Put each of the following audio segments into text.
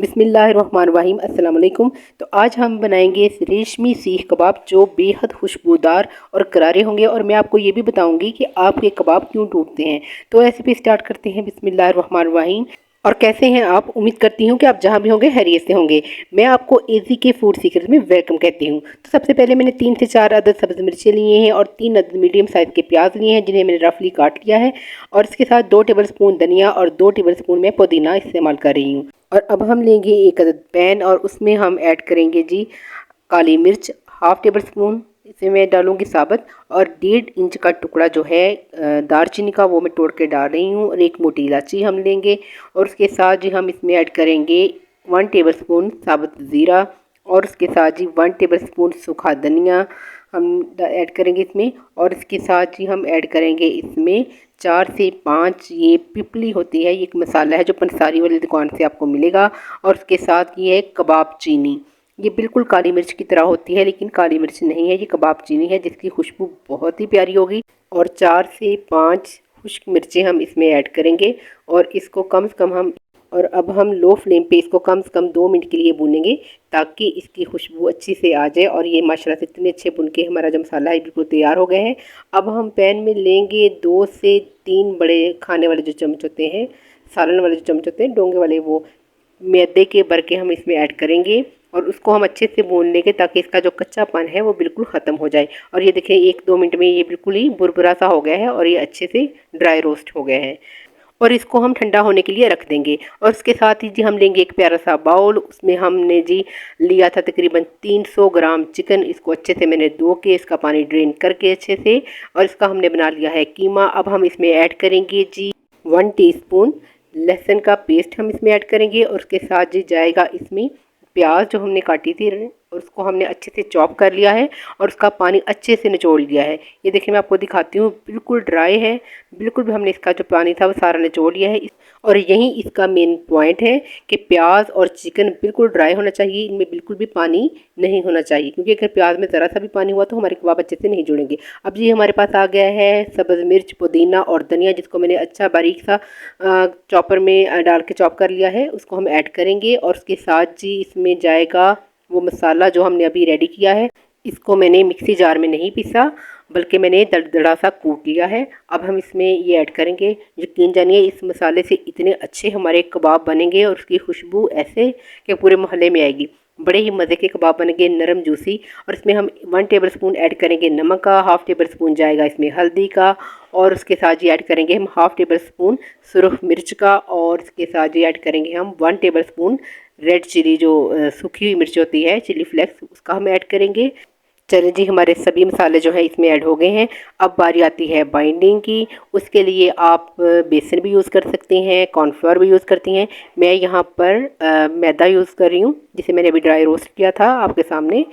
बिस्मिल्लाहिर्रहमानिर्रहीम अस्सलाम वालेकुम। तो आज हम बनाएंगे रेशमी सीख कबाब जो बेहद खुशबूदार और करारे होंगे और मैं आपको ये भी बताऊंगी कि आपके कबाब क्यों टूटते हैं। तो रेसिपी स्टार्ट करते हैं। बिस्मिल्लाहिर्रहमानिर्रहीम। और कैसे हैं आप? उम्मीद करती हूँ कि आप जहाँ भी होंगे खैरियत से होंगे। मैं आपको इजी के फूड सीक्रेट में वेलकम कहती हूँ। तो सबसे पहले मैंने 3 से 4 अदद सब्ज़ मिर्चें लिए हैं और 3 अदद मीडियम साइज़ के प्याज लिए हैं जिन्हें मैंने रफली काट लिया है। और इसके साथ 2 टेबल स्पून धनिया और 2 टेबल स्पून मैं पुदीना इस्तेमाल कर रही हूँ। और अब हम लेंगे एक अदद पैन और उसमें हम ऐड करेंगे जी काली मिर्च हाफ़ टेबल स्पून, इसे मैं डालूंगी साबुत। और 1.5 इंच का टुकड़ा जो है दालचीनी का वो मैं तोड़ के डाल रही हूँ। और एक मोटी इलायची हम लेंगे और उसके साथ जी हम इसमें ऐड करेंगे 1 टेबल स्पून साबुत ज़ीरा और उसके साथ जी 1 टेबल स्पून सूखा धनिया हम ऐड करेंगे इसमें। और इसके साथ जी हम ऐड करेंगे इसमें 4 से 5 ये पिपली होती है, ये एक मसाला है जो पंसारी वाली दुकान से आपको मिलेगा। और उसके साथ ये है कबाब चीनी, ये बिल्कुल काली मिर्च की तरह होती है लेकिन काली मिर्च नहीं है, ये कबाब चीनी है जिसकी खुशबू बहुत ही प्यारी होगी। और 4 से 5 खुश्क मिर्चें हम इसमें ऐड करेंगे और इसको कम से कम हम और अब हम लो फ्लेम पे इसको कम से कम 2 मिनट के लिए भूनेंगे ताकि इसकी खुशबू अच्छी से आ जाए। और ये माशाल्लाह से इतने अच्छे भुन के हमारा जो मसाला है बिल्कुल तैयार हो गए हैं। अब हम पैन में लेंगे 2 से 3 बड़े खाने वाले जो चम्मच होते हैं, सालन वाले जो चम्मच होते हैं डोंगे वाले, वो मैदे के बरके हम इसमें ऐड करेंगे और उसको हम अच्छे से भून लेंगे ताकि इसका जो कच्चापन है वो बिल्कुल ख़त्म हो जाए। और ये देखिए 1-2 मिनट में ये बिल्कुल ही बुरबुरा सा हो गया है और ये अच्छे से ड्राई रोस्ट हो गया है। और इसको हम ठंडा होने के लिए रख देंगे। और उसके साथ ही जी हम लेंगे एक प्यारा सा बाउल, उसमें हमने जी लिया था तकरीबन 300 ग्राम चिकन। इसको अच्छे से मैंने धो के इसका पानी ड्रेन करके अच्छे से और इसका हमने बना लिया है कीमा। अब हम इसमें ऐड करेंगे जी 1 टीस्पून लहसुन का पेस्ट हम इसमें ऐड करेंगे। और उसके साथ जी जाएगा इसमें प्याज जो हमने काटी थी और उसको हमने अच्छे से चॉप कर लिया है और उसका पानी अच्छे से निचोड़ लिया है। ये देखिए मैं आपको दिखाती हूँ, बिल्कुल ड्राई है, बिल्कुल भी हमने इसका जो पानी था वो सारा निचोड़ लिया है। और यही इसका मेन पॉइंट है कि प्याज और चिकन बिल्कुल ड्राई होना चाहिए, इनमें बिल्कुल भी पानी नहीं होना चाहिए क्योंकि अगर प्याज में ज़रा सा भी पानी हुआ तो हमारे कबाब अच्छे से नहीं जुड़ेंगे। अब ये हमारे पास आ गया है सब्ज़ मिर्च पुदीना और धनिया जिसको मैंने अच्छा बारीक सा चॉपर में डाल के चॉप कर लिया है, उसको हम ऐड करेंगे। और उसके साथ जी इसमें जाएगा वो मसाला जो हमने अभी रेडी किया है। इसको मैंने मिक्सी जार में नहीं पीसा बल्कि मैंने दरदरा सा कूट लिया है। अब हम इसमें ये ऐड करेंगे। यकीन जानिए इस मसाले से इतने अच्छे हमारे कबाब बनेंगे और उसकी खुशबू ऐसे कि पूरे मोहल्ले में आएगी। बड़े ही मज़े के कबाब बनेंगे, नरम जूसी। और इसमें हम 1 टेबल स्पून ऐड करेंगे नमक का, हाफ़ टेबल स्पून जाएगा इसमें हल्दी का। और उसके साथ जी ऐड करेंगे हम हाफ़ टेबल स्पून सुरख मिर्च का। और इसके साथ जी ऐड करेंगे हम 1 टेबल स्पून रेड चिली जो सूखी हुई मिर्च होती है, चिली फ्लेक्स, उसका हम ऐड करेंगे। चलिए जी हमारे सभी मसाले जो है इसमें ऐड हो गए हैं। अब बारी आती है बाइंडिंग की। उसके लिए आप बेसन भी यूज़ कर सकते हैं, कॉर्नफ्लोर भी यूज़ करती हैं। मैं यहाँ पर मैदा यूज़ कर रही हूँ जिसे मैंने अभी ड्राई रोस्ट किया था आपके सामने।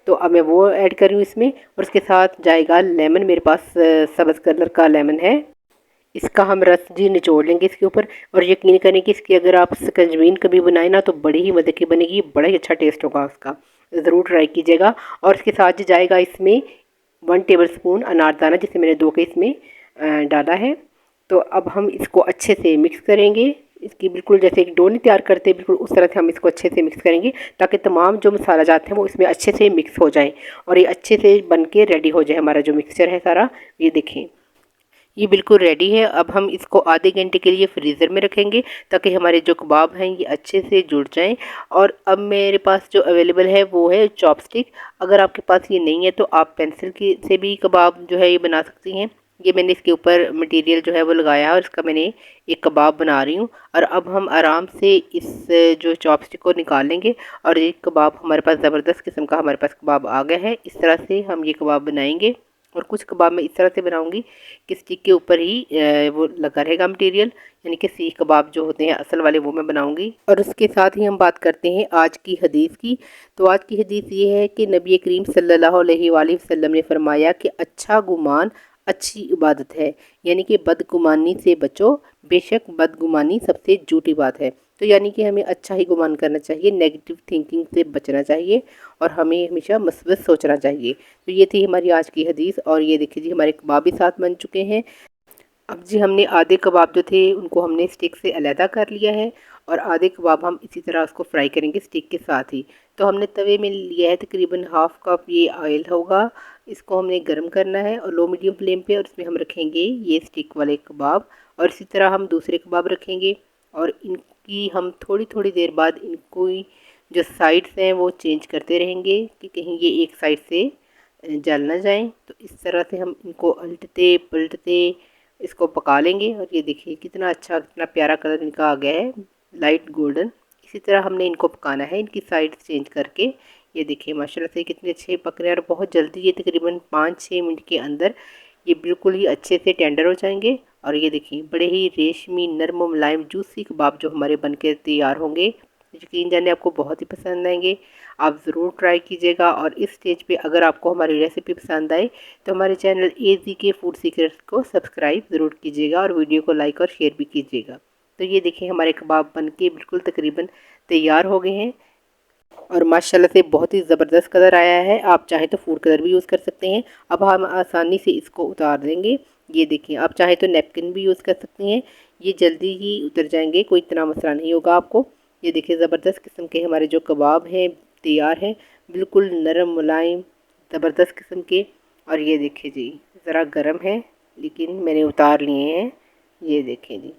तो अब मैं वो ऐड कर रही हूँ इसमें। और उसके साथ जाएगा लेमन, मेरे पास सब्ज़ कलर का लेमन है, इसका हम रस जी निचोड़ लेंगे इसके ऊपर। और यकीन करें कि इसकी अगर आप सकंजवीन कभी बनाए ना तो बड़ी ही मज़े की बनेगी, बड़ा ही अच्छा टेस्ट होगा उसका, ज़रूर ट्राई कीजिएगा। और इसके साथ जाएगा इसमें 1 टेबल स्पून अनारदाना जिसे मैंने धो के इसमें डाला है। तो अब हम इसको अच्छे से मिक्स करेंगे। इसकी बिल्कुल जैसे एक डो नहीं तैयार करते बिल्कुल उस तरह से हम इसको अच्छे से मिक्स करेंगे ताकि तमाम जो मसाला जाते हैं वो इसमें अच्छे से मिक्स हो जाए और ये अच्छे से बन के रेडी हो जाए हमारा जो मिक्सचर है सारा। ये देखें ये बिल्कुल रेडी है। अब हम इसको आधे घंटे के लिए फ्रीज़र में रखेंगे ताकि हमारे जो कबाब हैं ये अच्छे से जुड़ जाएं। और अब मेरे पास जो अवेलेबल है वो है चॉपस्टिक। अगर आपके पास ये नहीं है तो आप पेंसिल की से भी कबाब जो है ये बना सकती हैं। ये मैंने इसके ऊपर मटेरियल जो है वो लगाया है और इसका मैंने एक कबाब बना रही हूँ। और अब हम आराम से इस जो चॉपस्टिक को निकाल लेंगे और ये कबाब हमारे पास ज़बरदस्त किस्म का हमारे पास कबाब आ गया है। इस तरह से हम ये कबाब बनाएंगे। और कुछ कबाब मैं इस तरह से बनाऊंगी कि स्टिक के ऊपर ही वो लगा रहेगा मटेरियल, यानी कि सीख कबाब जो होते हैं असल वाले वो मैं बनाऊंगी। और उसके साथ ही हम बात करते हैं आज की हदीस की। तो आज की हदीस ये है कि नबी करीम सल्लल्लाहु अलैहि वसल्लम ने फरमाया कि अच्छा गुमान अच्छी इबादत है, यानी कि बदगुमानी से बचो, बेशक बदगुमानी सबसे झूठी बात है। तो यानी कि हमें अच्छा ही गुमान करना चाहिए, नेगेटिव थिंकिंग से बचना चाहिए और हमें हमेशा मस्बत सोचना चाहिए। तो ये थी हमारी आज की हदीस। और ये देखिए जी हमारे कबाब भी साथ बन चुके हैं। अब जी हमने आधे कबाब जो थे उनको हमने स्टिक से अलहदा कर लिया है और आधे कबाब हम इसी तरह उसको फ्राई करेंगे स्टिक के साथ ही। तो हमने तवे में लिया है तकरीबन हाफ़ कप ये ऑयल होगा, इसको हमने गर्म करना है और लो मीडियम फ्लेम पे, और इसमें हम रखेंगे ये स्टिक वाले कबाब और इसी तरह हम दूसरे कबाब रखेंगे और इनकी हम थोड़ी थोड़ी देर बाद इनको जो साइड्स हैं वो चेंज करते रहेंगे कि कहीं ये एक साइड से जल ना जाएं। तो इस तरह से हम इनको उल्टते पलटते इसको पका लेंगे और ये देखिए कितना अच्छा कितना प्यारा कलर इनका आ गया है, लाइट गोल्डन। इसी तरह हमने इनको पकाना है इनकी साइड चेंज करके। ये देखिए माशाल्लाह से कितने अच्छे पक रहे हैं और बहुत जल्दी ये तकरीबन 5-6 मिनट के अंदर ये बिल्कुल ही अच्छे से टेंडर हो जाएंगे। और ये देखिए बड़े ही रेशमी नरम मुलायम जूसी कबाब जो हमारे बनके तैयार होंगे, यकीन जाने आपको बहुत ही पसंद आएंगे। आप ज़रूर ट्राई कीजिएगा और इस स्टेज पे अगर आपको हमारी रेसिपी पसंद आए तो हमारे चैनल AZK फूड सीक्रेट्स को सब्सक्राइब ज़रूर कीजिएगा और वीडियो को लाइक और शेयर भी कीजिएगा। तो ये देखिए हमारे कबाब बनके बिल्कुल तकरीबन तैयार हो गए हैं और माशाल्लाह से बहुत ही ज़बरदस्त कलर आया है। आप चाहें तो फूड कलर भी यूज़ कर सकते हैं। अब हम आसानी से इसको उतार देंगे। ये देखिए आप चाहें तो नैपकिन भी यूज़ कर सकते हैं, ये जल्दी ही उतर जाएंगे, कोई इतना मसला नहीं होगा आपको। ये देखिए ज़बरदस्त किस्म के हमारे जो कबाब हैं तैयार हैं, बिल्कुल नरम मुलायम ज़बरदस्त किस्म के। और ये देखिए जी ज़रा गर्म है लेकिन मैंने उतार लिए हैं, ये देखें जी।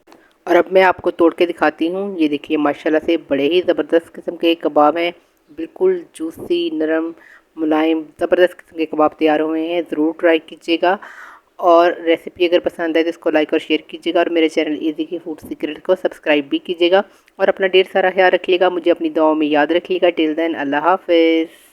और अब मैं आपको तोड़ के दिखाती हूँ। ये देखिए माशाल्लाह से बड़े ही ज़बरदस्त किस्म के कबाब हैं, बिल्कुल जूसी नरम मुलायम ज़बरदस्त किस्म के कबाब तैयार हुए हैं। ज़रूर ट्राई कीजिएगा और रेसिपी अगर पसंद आए तो इसको लाइक और शेयर कीजिएगा और मेरे चैनल AZK फूड सीक्रेट को सब्सक्राइब भी कीजिएगा और अपना ढेर सारा ख्याल रखिएगा, मुझे अपनी दुआओं में याद रखिएगा। टिल देन अल्लाह हाफ़िज़।